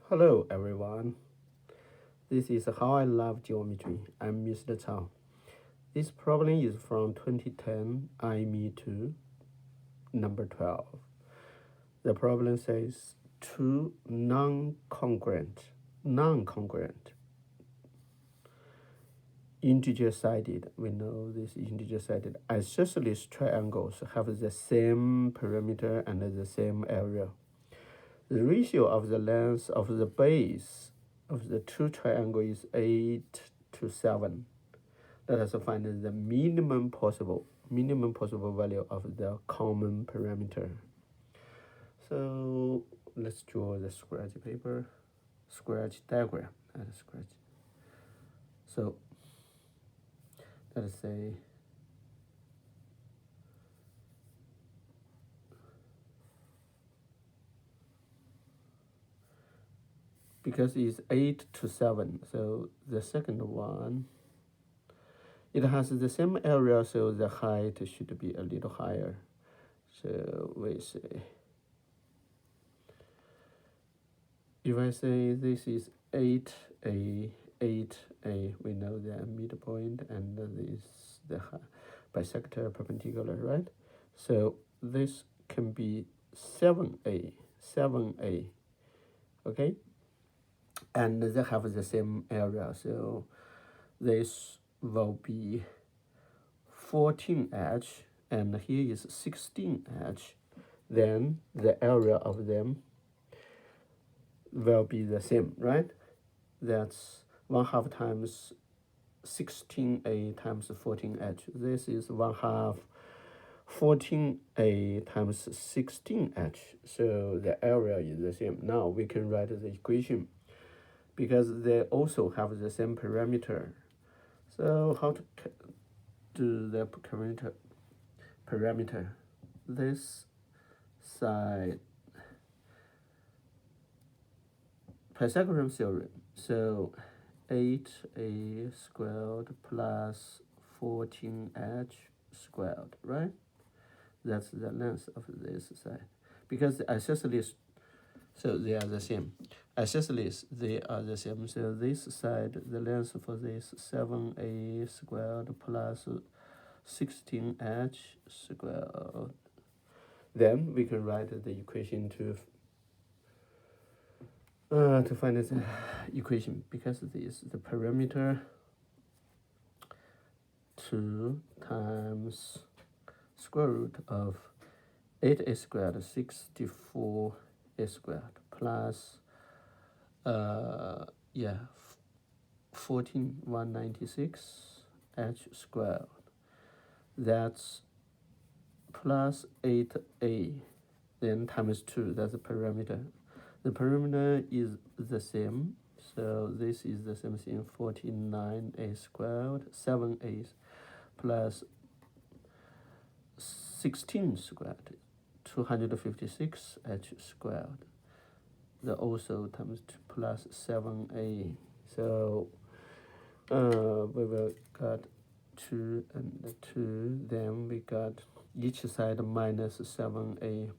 Hello everyone, this is How I Love Geometry. I'm Mr. Chao. This problem is from 2010 Aime2, number 12. The problem says two non-congruent integer-sided, we know this integer-sided isosceles triangles have the same perimeter and the same area. The ratio of the length of the base of the two triangles is 8:7. Let us find the minimum possible value of the common parameter. So let's draw the scratch diagram. So let's say because it's 8:7, so the second one, it has the same area, so the height should be a little higher. So we say, if I say this is 8a, we know the midpoint and this the bisector perpendicular, right? So this can be 7a, okay? And they have the same area, so this will be 14h, and here is 16h. Then the area of them will be the same, right? That's 1/2 times 16a times 14h. This is 1/2 14a times 16h. So the area is the same. Now we can write the equation because they also have the same parameter. So how to do the parameter? This side, Pythagorean theorem. So 8a squared plus 14h squared, right? That's the length of this side. Because the isosceles, so they are the same. Isosceles, they are the same. So this side, the length for this 7a squared plus 16h squared. Then we can write the equation to find this equation, because this is the parameter 2 times square root of 8a squared 64a squared plus 196 h squared. That's plus 8a, then times 2, that's the parameter. The parameter is the same, so this is the same thing, 49a squared, 7a plus 16 squared, 256 h squared. The also times 2 plus 7a. So we will got 2 and 2, then we got each side minus 7a,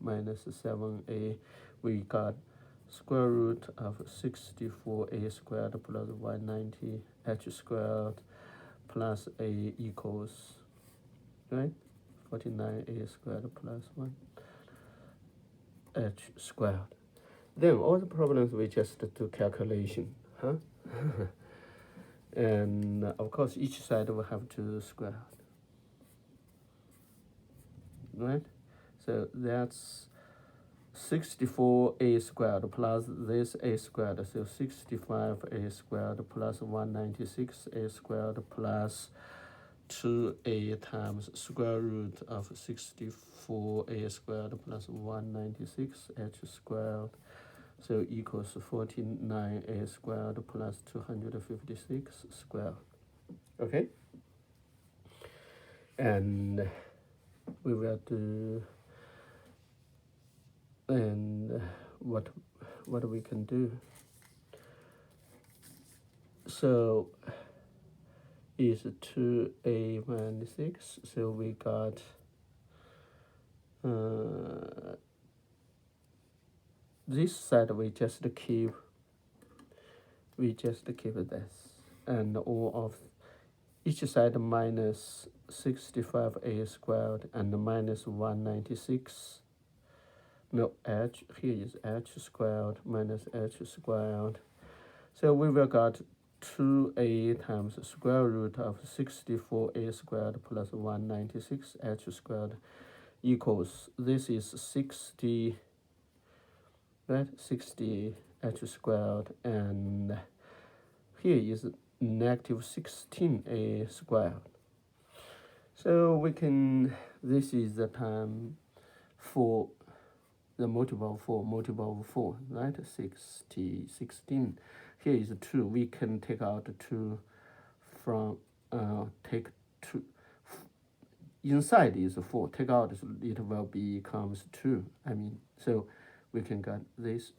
we got square root of 64a squared plus 190 h squared plus a equals, right, 49a squared plus 1 h squared. Then all the problems we just do calculation, huh? And of course each side will have to square, right? So that's 64a squared plus this a squared, so 65a squared plus 196a squared plus 2a times square root of 64a squared plus 196h squared, so equals 49a squared plus 256 squared. Okay? And we will do, and what we can do. So is 2a minus 6, so we got this side we just keep we just keep this, and all of each side minus 65a squared and minus 196. No, h, here is h squared minus h squared. So we will got 2a times square root of 64a squared plus 196 h squared equals, this is 60, right? 60 h squared, and here is negative 16a squared. So we can, this is the time for the multiple of 4, right? 60, 16. Here is 2. We can take out 2 from, take 2. Inside is 4. Take out, it will becomes 2. I mean, so we can get this.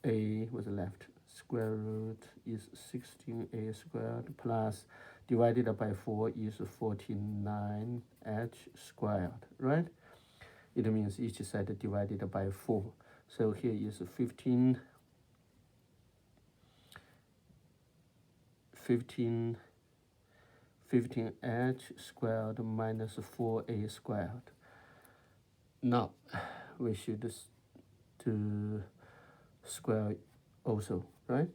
A was left. Square root is 16a squared plus divided by 4 is 49h squared, right? It means each side divided by 4. So here is 15 h squared minus 4a squared. Now we should do square also, right?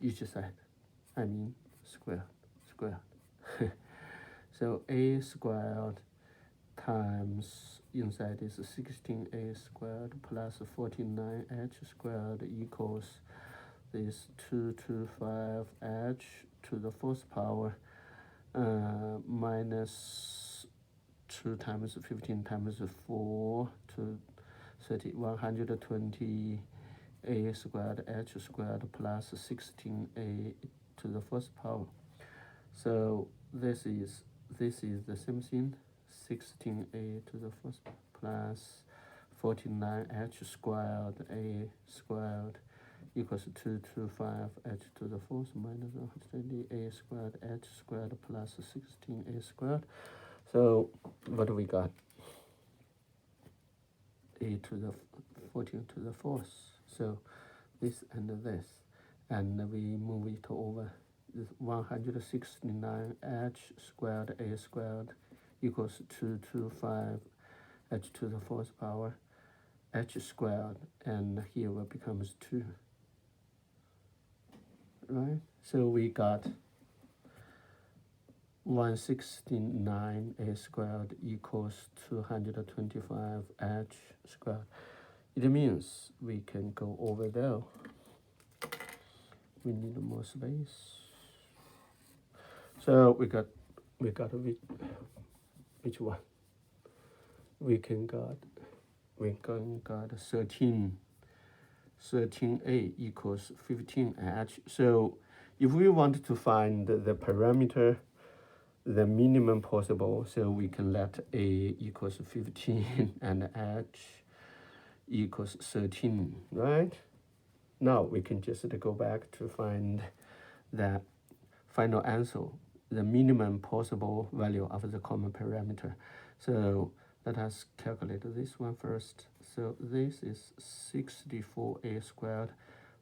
Each side, I mean square. So a squared times inside is 16a squared plus 49h squared equals this 225h to the fourth power minus 2 times 15 times 4 to 120 a squared h squared plus 16a to the first power. So this is the same thing, 16a to the first plus 49h squared a squared equals 225h to the fourth minus 120a squared h squared plus 16a squared. So what do we got? A to the 14 to the fourth. So this and this, and we move it over. This 169h squared a squared equals 225h to the fourth power h squared, and here it becomes 2, right? So we got 169a squared equals 225h squared. It means we can go over there. We need more space. So we got which one? We can got 13a equals 15h. So if we want to find the parameter, the minimum possible, so we can let a equals 15 and h equals 13, right? Now we can just go back to find the final answer, the minimum possible value of the common parameter. So let us calculate this one first. So this is 64a squared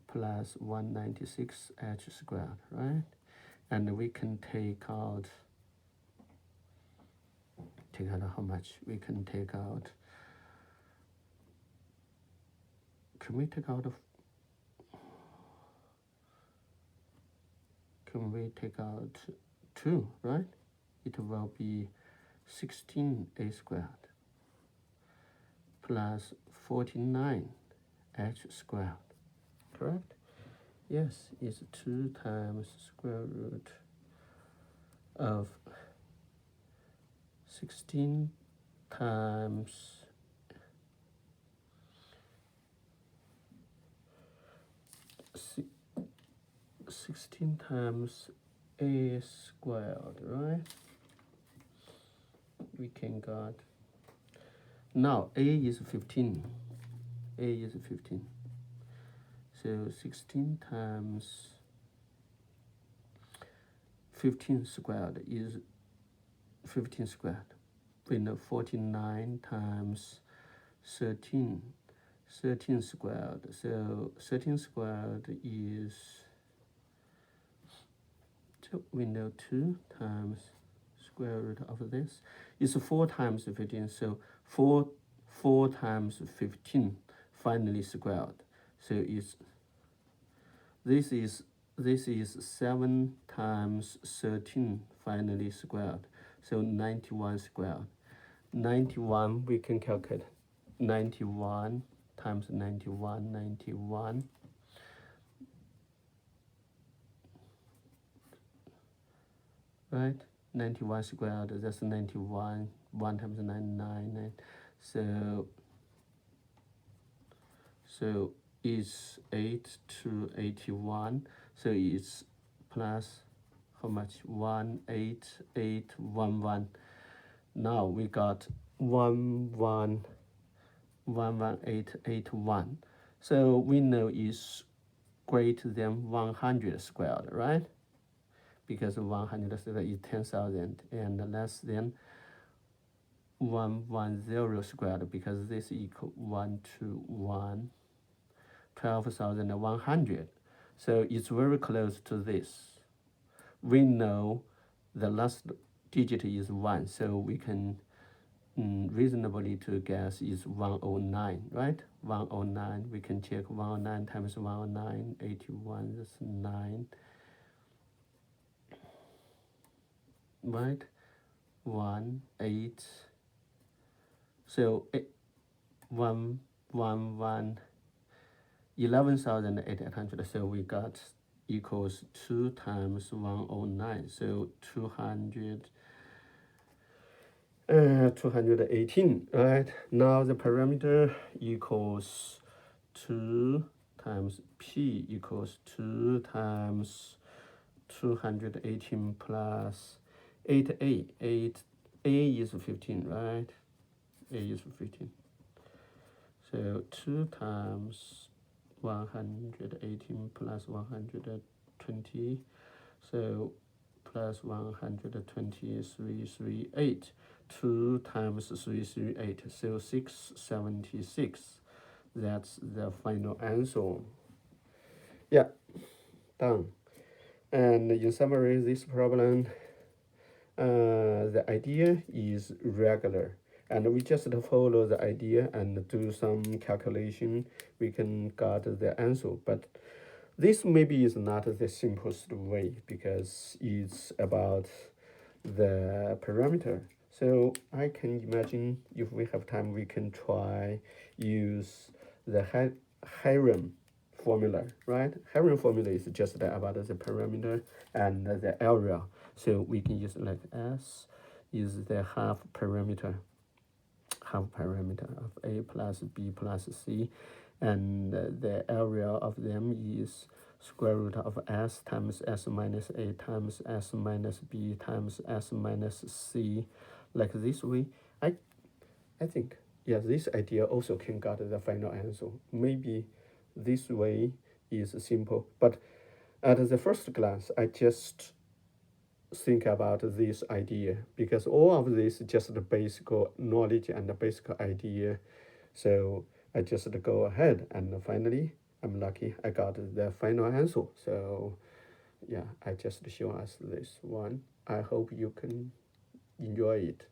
plus 196h squared, right? And we can take out how much? We can take out, can we take out 2, right? It will be 16a squared plus 49h squared, correct? Yes, it's 2 times square root of 16 times 16 times a squared, right? We can got, now a is 15. So 16 times 15 squared is 15 squared. We know 49 times 13 squared. So 13 squared is So we know 2 times square root of this is 4 times 15. So 4 times 15 finally squared. So it's this is 7 times 13 finally squared. So 91 squared. 91 we can calculate 91 times 91, right? 91 squared, that's 91, 1 times 9. So it's 8 to 81, so it's plus how much? 18811. Now we got 11881. So we know is greater than 100 squared, right? Because 100 squared is 10,000 and less than 110 squared, because this equal 1 to 1, 12,100. So it's very close to this. We know the last digit is 1, so we can reasonably to guess is 109, right? 109, we can check 109 times 109, 81, that's 9, right? 1, 8, so 11,800, so we got equals 2 times 109, so 218, right? Now the parameter equals 2 times p equals 2 times 218 plus 8a. 8a is 15, right? A is 15. So 2 times 118 plus 120, so plus 120 is 338. 2 times 338, so 676. That's the final answer. Yeah, done. And in summary, this problem, the idea is regular, and we just follow the idea and do some calculation, we can get the answer. But this maybe is not the simplest way, because it's about the parameter. So I can imagine if we have time, we can try use the Hiram formula, right? Hiram formula is just about the parameter and the area. So we can use like S is the half parameter of A plus B plus C, and the area of them is square root of S times S minus A times S minus B times S minus C, like this way. I think, yeah, this idea also can get the final answer. Maybe this way is simple, but at the first glance, I just think about this idea, because all of this is just the basic knowledge and the basic idea. So I just go ahead, and finally I'm lucky I got the final answer. So yeah, I just show us this one. I hope you can enjoy it.